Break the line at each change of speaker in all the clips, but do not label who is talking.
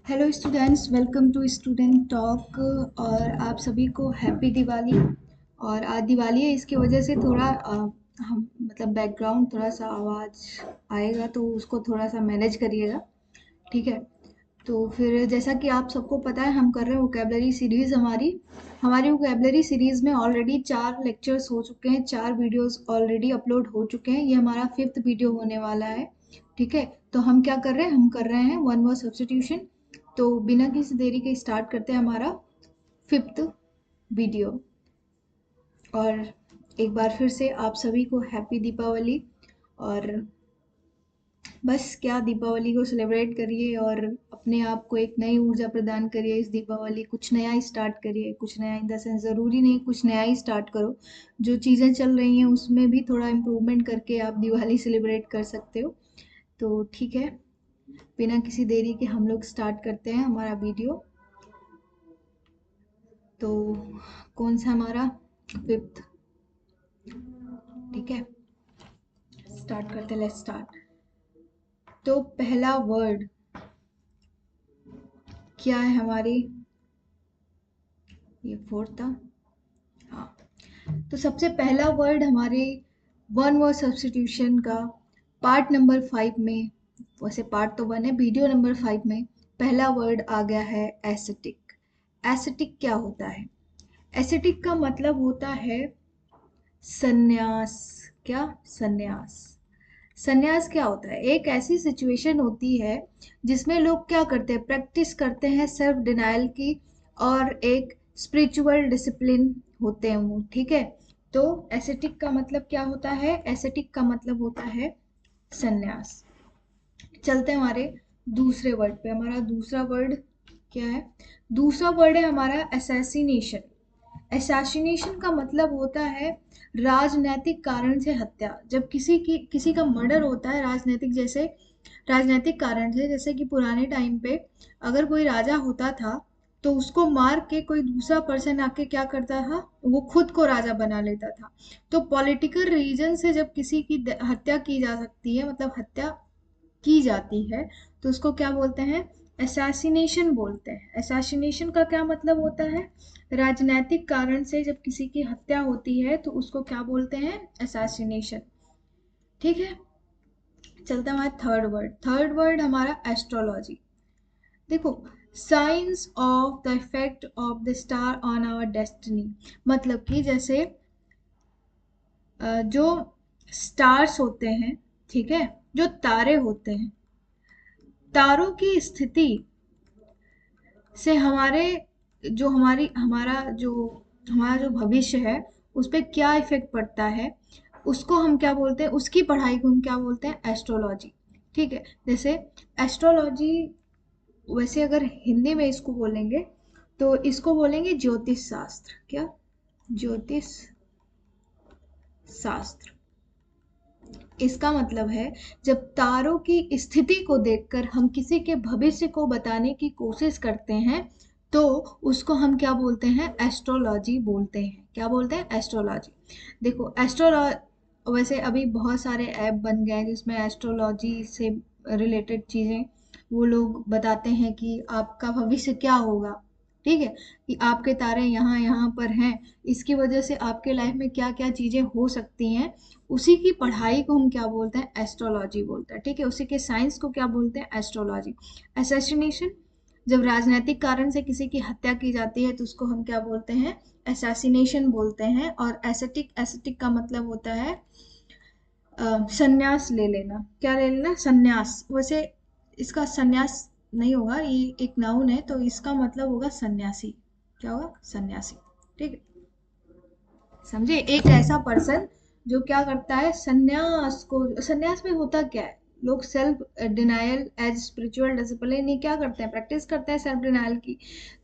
Hello students, welcome to student talk. और आप सभी को हैप्पी दिवाली। और आज दिवाली है, इसकी वजह से थोड़ा हम मतलब बैकग्राउंड थोड़ा सा आवाज़ आएगा, तो उसको थोड़ा सा मैनेज करिएगा। ठीक है। तो फिर जैसा कि आप सबको पता है, हम कर रहे हैं वोकेबलरी सीरीज़। हमारी वोकेबलरी सीरीज़ में ऑलरेडी 4 लेक्चर्स हो चुके हैं, 4 वीडियोस ऑलरेडी अपलोड हो चुके हैं। ये हमारा 5th वीडियो होने वाला है। ठीक है। तो हम क्या कर रहे हैं, हम कर रहे हैं वन वर्ड सब्स्टिट्यूशन। तो बिना किसी देरी के स्टार्ट करते हैं हमारा 5th वीडियो। और एक बार फिर से आप सभी को हैप्पी दीपावली। और बस क्या, दीपावली को सेलिब्रेट करिए और अपने आप को एक नई ऊर्जा प्रदान करिए। इस दीपावली कुछ नया स्टार्ट करिए। कुछ नया इन द सेंस ज़रूरी नहीं कुछ नया ही स्टार्ट करो, जो चीज़ें चल रही हैं उसमें भी थोड़ा इम्प्रूवमेंट करके आप दिवाली सेलिब्रेट कर सकते हो। तो ठीक है, बिना किसी देरी के हम लोग स्टार्ट करते हैं हमारा वीडियो। तो कौन सा हमारा 5th। ठीक है, स्टार्ट करते हैं। Let's start. तो पहला वर्ड क्या है हमारी, ये 4th था। हाँ, तो सबसे पहला वर्ड हमारे वन वर्ड सब्स्टिट्यूशन का पार्ट नंबर 5 में, वैसे पार्ट तो 1 है, वीडियो नंबर 5 में पहला वर्ड आ गया है एसेटिक। एसेटिक क्या होता है? एसेटिक का मतलब होता है संन्यास। क्या? संन्यास। संन्यास क्या होता है? एक ऐसी सिचुएशन होती है जिसमें लोग क्या करते हैं, प्रैक्टिस करते हैं सेल्फ डिनायल की, और एक स्पिरिचुअल डिसिप्लिन होते हैं वो। ठीक है। तो एसेटिक का मतलब क्या होता है? एसेटिक का मतलब होता है संन्यास। चलते हैं हमारे दूसरे वर्ड पे। हमारा दूसरा वर्ड क्या है? दूसरा वर्ड है हमारा असैसिनेशन। असैसिनेशन का मतलब होता है राजनैतिक कारण से हत्या। जब किसी का मर्डर होता है राजनैतिक, जैसे राजनैतिक कारण से, जैसे कि पुराने टाइम पे अगर कोई राजा होता था तो उसको मार के कोई दूसरा पर्सन आके क्या करता था, वो खुद को राजा बना लेता था। तो पॉलिटिकल रीजन से जब किसी की हत्या की जा सकती है, मतलब हत्या की जाती है, तो उसको क्या बोलते हैं? असैसिनेशन बोलते हैं। असैसिनेशन का क्या मतलब होता है? राजनैतिक कारण से जब किसी की हत्या होती है तो उसको क्या बोलते हैं? असैसिनेशन। ठीक है। चलता है हमारा थर्ड वर्ड। थर्ड वर्ड हमारा एस्ट्रोलॉजी। देखो, science of the effect of the star on our destiny. मतलब कि जैसे जो स्टार्स होते हैं, ठीक है, जो तारे होते हैं, तारों की स्थिति से हमारा जो भविष्य है उस पर क्या इफेक्ट पड़ता है, उसको हम क्या बोलते हैं, उसकी पढ़ाई को हम क्या बोलते हैं? एस्ट्रोलॉजी। ठीक है। जैसे एस्ट्रोलॉजी, वैसे अगर हिंदी में इसको बोलेंगे तो इसको बोलेंगे ज्योतिष शास्त्र। क्या? ज्योतिष शास्त्र। इसका मतलब है जब तारों की स्थिति को देखकर हम किसी के भविष्य को बताने की कोशिश करते हैं तो उसको हम क्या बोलते हैं? एस्ट्रोलॉजी बोलते हैं। क्या बोलते हैं? एस्ट्रोलॉजी। देखो, वैसे अभी बहुत सारे ऐप बन गए हैं जिसमें एस्ट्रोलॉजी से रिलेटेड चीज़ें वो लोग बताते हैं कि आपका भविष्य क्या होगा। ठीक है, कि आपके तारे यहाँ यहाँ पर हैं, इसकी वजह से आपके लाइफ में क्या क्या चीज़ें हो सकती हैं, उसी की पढ़ाई को हम क्या बोलते हैं? एस्ट्रोलॉजी बोलते हैं। ठीक है, उसी के साइंस को क्या बोलते हैं? एस्ट्रोलॉजी। असैसिनेशन, जब राजनीतिक कारण से किसी की हत्या की जाती है तो उसको हम क्या बोलते हैं? असैसिनेशन बोलते हैं। और एसेटिक, एसेटिक का मतलब होता है संन्यास ले लेना। क्या ले लेना? संन्यास। वैसे इसका संन्यास नहीं होगा, ये एक नाउन है, तो इसका मतलब होगा सन्यासी। क्या होगा? सन्यासी। ठीक है, समझे? एक ऐसा पर्सन जो क्या करता है, संन्यास को। संन्यास में होता क्या है, लोग self denial as spiritual discipline, ये क्या करते हैं? प्रैक्टिस करते हैं सेल्फ डिनायल की।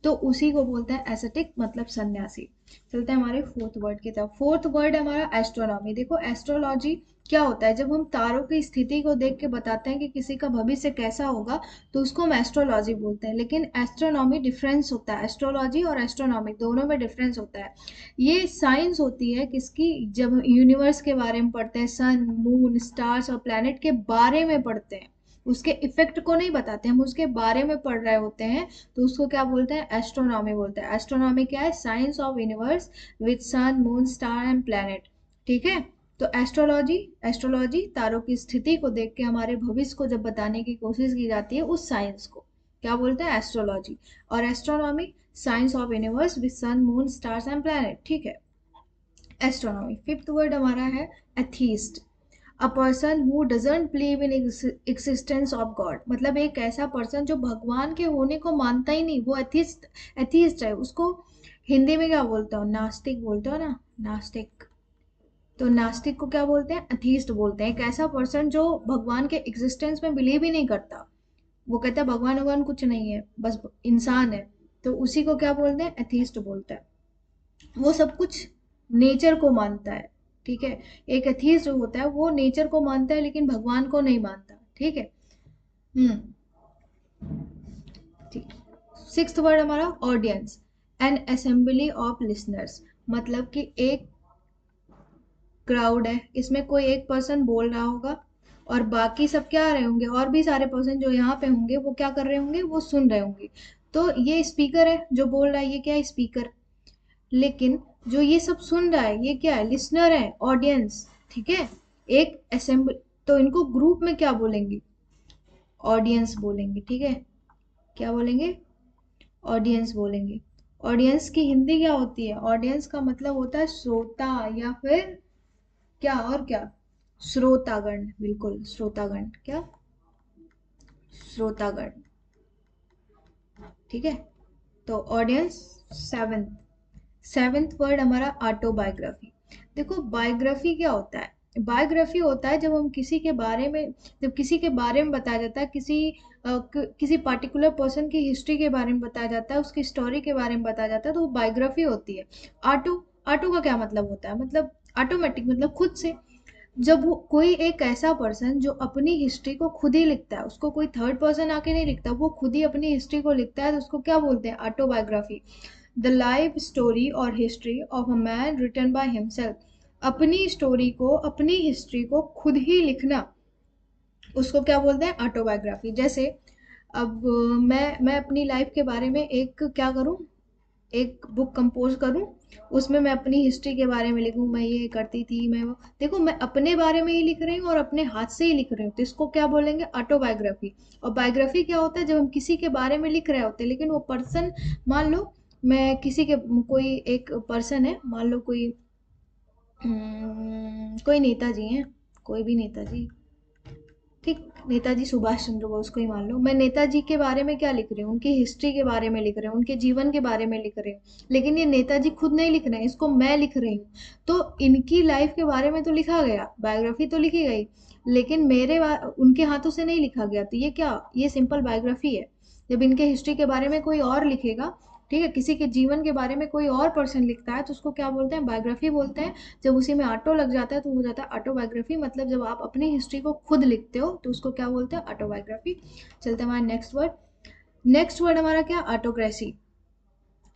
तो उसी को बोलते हैं एसेटिक, मतलब सन्यासी। चलते हैं हमारे फोर्थ वर्ड की तरफ। फोर्थ वर्ड है हमारा एस्ट्रोनॉमी। देखो, एस्ट्रोलॉजी क्या होता है? जब हम तारों की स्थिति को देख के बताते हैं कि किसी का भविष्य कैसा होगा तो उसको हम एस्ट्रोलॉजी बोलते हैं। लेकिन एस्ट्रोनॉमी डिफरेंस होता है, एस्ट्रोलॉजी और एस्ट्रोनॉमी दोनों में डिफरेंस होता है। ये साइंस होती है किसकी? जब यूनिवर्स के बारे में पढ़ते हैं, सन, मून, स्टार्स और प्लैनेट के बारे में पढ़ते हैं, उसके इफेक्ट को नहीं बताते, हम उसके बारे में पढ़ रहे होते हैं, तो उसको क्या बोलते हैं? एस्ट्रोनॉमी बोलते हैं। एस्ट्रोनॉमी क्या है? Science of universe with sun moon star and planet. ठीक है, तो एस्ट्रोलॉजी, एस्ट्रोलॉजी तारों की स्थिति को देख के हमारे भविष्य को जब बताने की कोशिश की जाती है, उस साइंस को क्या बोलते हैं? एस्ट्रोलॉजी। और astronomy science of universe with sun moon stars and planet. ठीक है, एस्ट्रोनॉमी। फिफ्थ वर्ड हमारा है atheist. A person who doesn't believe in existence of God, मतलब एक ऐसा पर्सन जो भगवान के होने को मानता ही नहीं, वो एथीस्ट, एथीस्ट है। उसको हिंदी में क्या बोलते हो? नास्तिक बोलते हो ना, नास्तिक। तो नास्तिक को क्या बोलते हैं? एथीस्ट बोलते हैं। एक ऐसा पर्सन जो भगवान के एग्जिस्टेंस में बिलीव ही नहीं करता, वो कहता है भगवान भगवान कुछ नहीं है, बस इंसान है, तो उसी को क्या बोलते हैं? एथीस्ट बोलते हैं। वो सब कुछ नेचर को मानता है। ठीक है, एक एथीस्ट जो होता है वो नेचर को मानता है लेकिन भगवान को नहीं मानता। ठीक है। हम्म, ठीक। सिक्स्थ वर्ड हमारा audience. N assembly of listeners, मतलब कि एक क्राउड है, इसमें कोई एक पर्सन बोल रहा होगा और बाकी सब क्या रहे होंगे, और भी सारे पर्सन जो यहाँ पे होंगे वो क्या कर रहे होंगे? वो सुन रहे होंगे। तो ये स्पीकर है जो बोल रहा है, ये क्या है? स्पीकर। लेकिन जो ये सब सुन रहा है ये क्या है? लिसनर है, ऑडियंस। ठीक है, एक असेंबल, तो इनको ग्रुप में क्या बोलेंगे? ऑडियंस बोलेंगे। ठीक है, क्या बोलेंगे? ऑडियंस बोलेंगे। ऑडियंस की हिंदी क्या होती है? ऑडियंस का मतलब होता है श्रोता, या फिर क्या, और क्या? श्रोतागण, बिल्कुल श्रोतागण। क्या? श्रोतागण। ठीक है, तो ऑडियंस। सेवेंथ, सेवेंथ वर्ड हमारा ऑटोबायोग्राफी। देखो बायोग्राफी क्या होता है? बायोग्राफी होता है जब हम किसी के बारे में, जब किसी के बारे में बताया जाता है, किसी पर्टिकुलर पर्सन की हिस्ट्री के बारे में बताया जाता है, उसकी स्टोरी के बारे में बताया जाता है, तो वो बायोग्राफी होती है। ऑटो, ऑटो का क्या मतलब होता है? मतलब ऑटोमेटिक, मतलब खुद से। जब वो कोई एक ऐसा पर्सन जो अपनी हिस्ट्री को खुद ही लिखता है, उसको कोई थर्ड पर्सन आके नहीं लिखता, वो खुद ही अपनी हिस्ट्री को लिखता है, तो उसको क्या बोलते हैं? ऑटोबायोग्राफी। द लाइफ स्टोरी और history of a man written by himself, अपनी स्टोरी को, अपनी हिस्ट्री को खुद ही लिखना, उसको क्या बोलते हैं? ऑटोबायोग्राफी। जैसे अब मैं अपनी लाइफ के बारे में एक क्या करूं, एक बुक कंपोज करूं, उसमें मैं अपनी हिस्ट्री के बारे में लिखूं, मैं ये करती थी, मैं वो, देखो मैं अपने बारे में ही लिख रही हूँ और अपने हाथ से ही लिख रही हूँ, तो इसको क्या बोलेंगे? ऑटोबायोग्राफी। और बायोग्राफी क्या होता है? जब हम किसी के बारे में लिख रहे होते हैं लेकिन वो पर्सन, मान लो मैं किसी के, कोई एक पर्सन है, मान लो कोई कोई नेताजी हैं, कोई भी नेताजी, ठीक, नेताजी सुभाष चंद्र बोस को ही मान लो। मैं नेताजी के बारे में क्या लिख रही हूँ? उनकी हिस्ट्री के बारे में लिख रही हूँ, उनके जीवन के बारे में लिख रही हूँ, लेकिन ये नेताजी खुद नहीं लिख रहे हैं, इसको मैं लिख रही हूँ। तो इनकी लाइफ के बारे में तो लिखा गया, बायोग्राफी तो लिखी गई, लेकिन उनके हाथों से नहीं लिखा गया, तो ये क्या? ये सिंपल बायोग्राफी है। जब इनके हिस्ट्री के बारे में कोई और लिखेगा, ठीक है, किसी के जीवन के बारे में कोई और पर्सन लिखता है, तो उसको क्या बोलते हैं? बायोग्राफी बोलते हैं। जब उसी में ऑटो लग जाता है तो हो जाता है ऑटोबायोग्राफी। मतलब जब आप अपनी हिस्ट्री को खुद लिखते हो तो उसको क्या बोलते हैं? ऑटोबायोग्राफी। चलते हैं हमारा नेक्स्ट वर्ड। नेक्स्ट वर्ड हमारा क्या? ऑटोक्रेसी।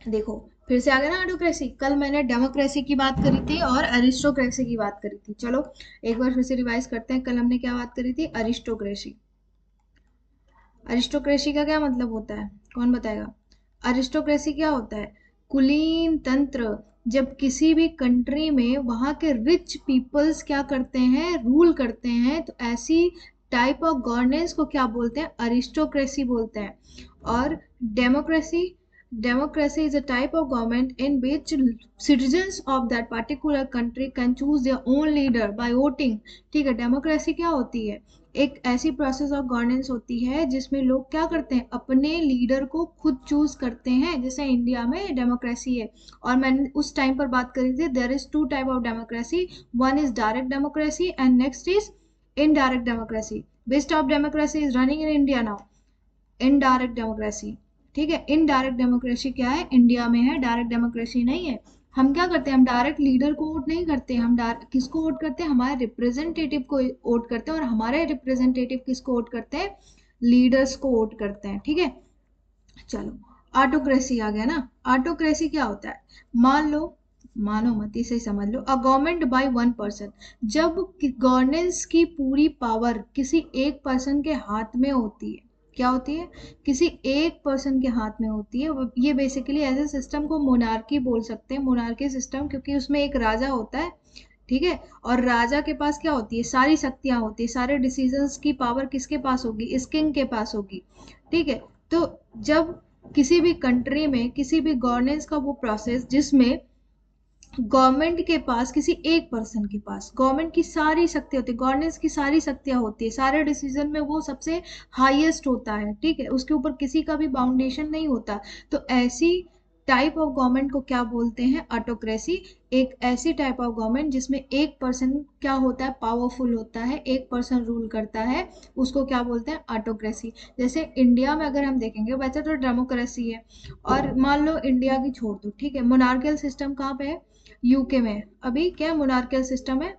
देखो फिर से आ गया ना ऑटोक्रेसी। कल मैंने डेमोक्रेसी की बात करी थी और अरिस्टोक्रेसी की बात करी थी। चलो एक बार फिर से रिवाइज करते हैं। कल हमने क्या बात करी थी? अरिस्टोक्रेसी। अरिस्टोक्रेसी का क्या मतलब होता है? कौन बताएगा? अरिस्टोक्रेसी क्या होता है? कुलीन तंत्र। जब किसी भी कंट्री में वहाँ के रिच पीपल्स क्या करते हैं? रूल करते हैं, तो ऐसी टाइप ऑफ गवर्नेंस को क्या बोलते हैं? अरिस्टोक्रेसी बोलते हैं। और democracy, democracy is a type of government in which citizens of that particular country can choose their own leader by voting। ठीक है, डेमोक्रेसी क्या होती है? एक ऐसी प्रोसेस ऑफ गवर्नेंस होती है जिसमें लोग क्या करते हैं? अपने लीडर को खुद चूज करते हैं, जैसे इंडिया में डेमोक्रेसी है। और मैंने उस टाइम पर बात करी थी, there is two type of democracy, one is direct democracy and next is indirect democracy. Best of democracy is running in India now, indirect democracy. ठीक है, इनडायरेक्ट डेमोक्रेसी क्या है? इंडिया में है, डायरेक्ट डेमोक्रेसी नहीं है। हम क्या करते हैं? हम डायरेक्ट लीडर को वोट नहीं करते, हम किसको वोट करते हैं? हमारे रिप्रेजेंटेटिव को वोट करते हैं, और हमारे रिप्रेजेंटेटिव किसको वोट करते हैं? लीडर्स को वोट करते हैं। ठीक है, चलो ऑटोक्रेसी आ गया ना। ऑटोक्रेसी क्या होता है? मान लो मानो मत, इसे समझ लो। A government by one person, जब गवर्नेंस की पूरी पावर किसी एक पर्सन के हाथ में होती है, क्या होती है, किसी एक पर्सन के हाथ में होती है। ये बेसिकली ऐसे सिस्टम को मोनार्की बोल सकते हैं, मोनार्की सिस्टम, क्योंकि उसमें एक राजा होता है, ठीक है, और राजा के पास क्या होती है, सारी शक्तियां होती है, सारे डिसीजंस की पावर किसके पास होगी, इस किंग के पास होगी, ठीक है। तो जब किसी भी कंट्री में किसी भी गवर्नेंस का वो प्रोसेस जिसमें गवर्नमेंट के पास, किसी एक पर्सन के पास गवर्नमेंट की सारी शक्ति होती है, गवर्नेंस की सारी शक्तियां होती है, सारे डिसीजन में वो सबसे हाईएस्ट होता है, ठीक है, उसके ऊपर किसी का भी बाउंडेशन नहीं होता। तो ऐसी टाइप ऑफ गवर्नमेंट को क्या बोलते हैं, ऑटोक्रेसी। एक ऐसी टाइप ऑफ गवर्नमेंट जिसमें एक पर्सन क्या होता है, पावरफुल होता है, एक पर्सन रूल करता है, उसको क्या बोलते हैं, ऑटोक्रेसी। जैसे इंडिया में अगर हम देखेंगे, वैसे तो डेमोक्रेसी है, और मान लो इंडिया की छोड़ दो, ठीक है, मोनार्कियल सिस्टम कहाँ पे है, यूके में। अभी क्या मोनार्कियल सिस्टम है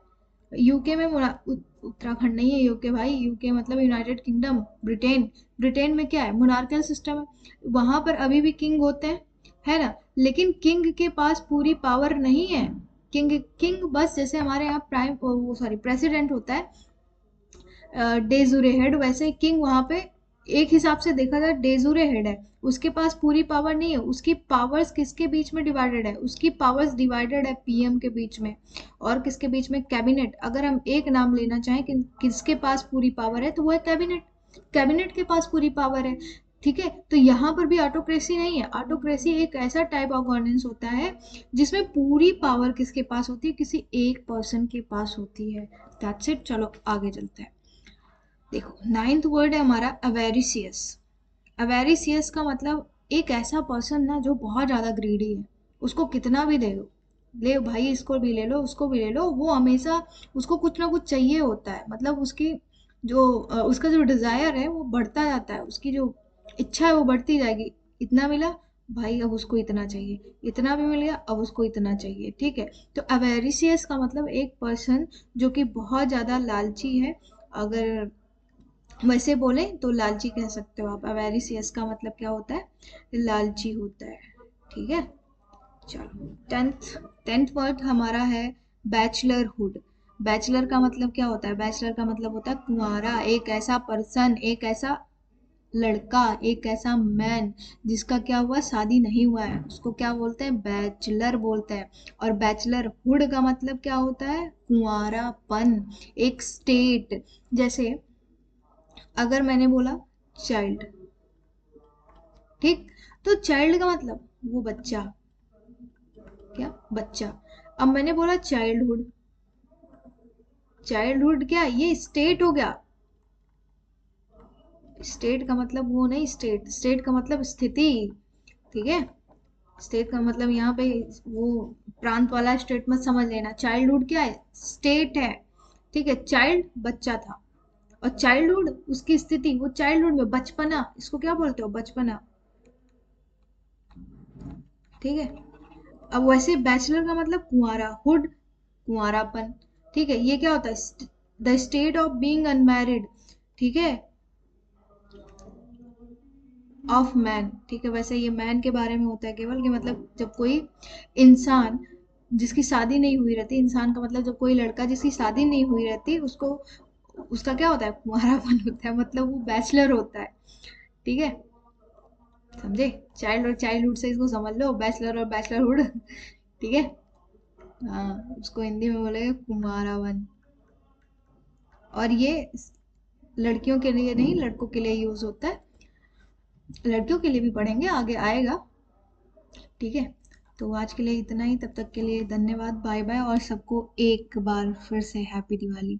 यूके में, उत्तराखंड नहीं है यूके भाई, यूके मतलब यूनाइटेड किंगडम, ब्रिटेन। ब्रिटेन में क्या है, मोनार्कियल सिस्टम है, वहां पर अभी भी किंग होते हैं, है ना, लेकिन किंग के पास पूरी पावर नहीं है। किंग किंग बस जैसे हमारे यहाँ प्राइम वो सॉरी प्रेसिडेंट होता है डेजुरे हेड, वैसे किंग वहां पे एक हिसाब से देखा जाए डेजुरे हेड है, उसके पास पूरी पावर नहीं है, उसकी पावर्स किसके बीच में डिवाइडेड है, उसकी पावर्स डिवाइडेड है पीएम के बीच में, और किसके बीच में, कैबिनेट। अगर हम एक नाम लेना चाहें कि किसके पास पूरी पावर है, तो वो है कैबिनेट, कैबिनेट के पास पूरी पावर है, ठीक है। तो यहाँ पर भी ऑटोक्रेसी नहीं है, ऑटोक्रेसी एक ऐसा टाइप ऑफ गवर्नेंस होता है जिसमें पूरी पावर किसके पास होती है, किसी एक पर्सन के पास होती है। दैट्स इट, चलो आगे चलते हैं। देखो नाइन्थ वर्ड है हमारा अवेरिसियस। अवेरिसियस का मतलब एक ऐसा पर्सन ना जो बहुत ज्यादा ग्रीडी है, उसको कितना भी दे दो, ले भाई इसको भी ले लो उसको भी ले लो, वो हमेशा उसको कुछ ना कुछ चाहिए होता है, मतलब उसकी जो उसका जो डिजायर है वो बढ़ता जाता है, उसकी जो इच्छा है वो बढ़ती जाएगी। इतना मिला भाई, अब उसको इतना चाहिए, इतना भी मिल गया अब उसको इतना चाहिए, ठीक है। तो अवेरिसियस का मतलब एक पर्सन जो कि बहुत ज्यादा लालची है, अगर वैसे बोले तो लालची कह सकते हो आप। अवेरिसियस का मतलब क्या होता है, लालची होता है, ठीक है। चलो टेंथ टेंथ वर्ड हमारा है बैचलरहुड। बैचलर का मतलब क्या होता है, बैचलर का मतलब होता है कुंवारा, एक ऐसा पर्सन, एक ऐसा लड़का, एक ऐसा मैन जिसका क्या हुआ, शादी नहीं हुआ है, उसको क्या बोलते हैं, बैचलर बोलते हैं। और बैचलरहुड का मतलब क्या होता है, कुंवारापन, एक स्टेट। जैसे अगर मैंने बोला चाइल्ड, ठीक, तो चाइल्ड का मतलब वो बच्चा, क्या, बच्चा। अब मैंने बोला चाइल्डहुड, चाइल्डहुड क्या, ये स्टेट हो गया। स्टेट का मतलब वो नहीं, स्टेट, स्टेट का मतलब स्थिति, ठीक है। स्टेट का मतलब यहाँ पे वो प्रांत वाला स्टेट मत समझ लेना। चाइल्डहुड क्या है, स्टेट है, ठीक है। चाइल्ड बच्चा था, और चाइल्डहुड उसकी स्थिति, वो चाइल्डहुड में बचपना, इसको क्या बोलते हो, बचपना, ठीक है। अब वैसे बैचलर का मतलब कुंवारा, हुड कुंवारापन, ठीक है। ये क्या होता है, the state of being unmarried, ठीक है, ऑफ मैन, ठीक है। वैसे ये मैन के बारे में होता है केवल, कि मतलब जब कोई इंसान जिसकी शादी नहीं हुई रहती, इंसान का मतलब जब कोई लड़का जिसकी शादी नहीं हुई रहती, उसको उसका क्या होता है, कुंवारापन होता है, मतलब वो बैचलर होता है, ठीक है। समझे, चाइल्ड और चाइल्डहुड से इसको समझ लो, बैचलर और बैचलरहुड, ठीक है। हाँ, उसको हिंदी में बोलेंगे कुमारावन। और ये लड़कियों के लिए नहीं, लड़कों के लिए यूज होता है, लड़कियों के लिए भी पढ़ेंगे आगे आएगा, ठीक है। तो आज के लिए इतना ही, तब तक के लिए धन्यवाद, बाय बाय, और सबको एक बार फिर से हैप्पी दिवाली।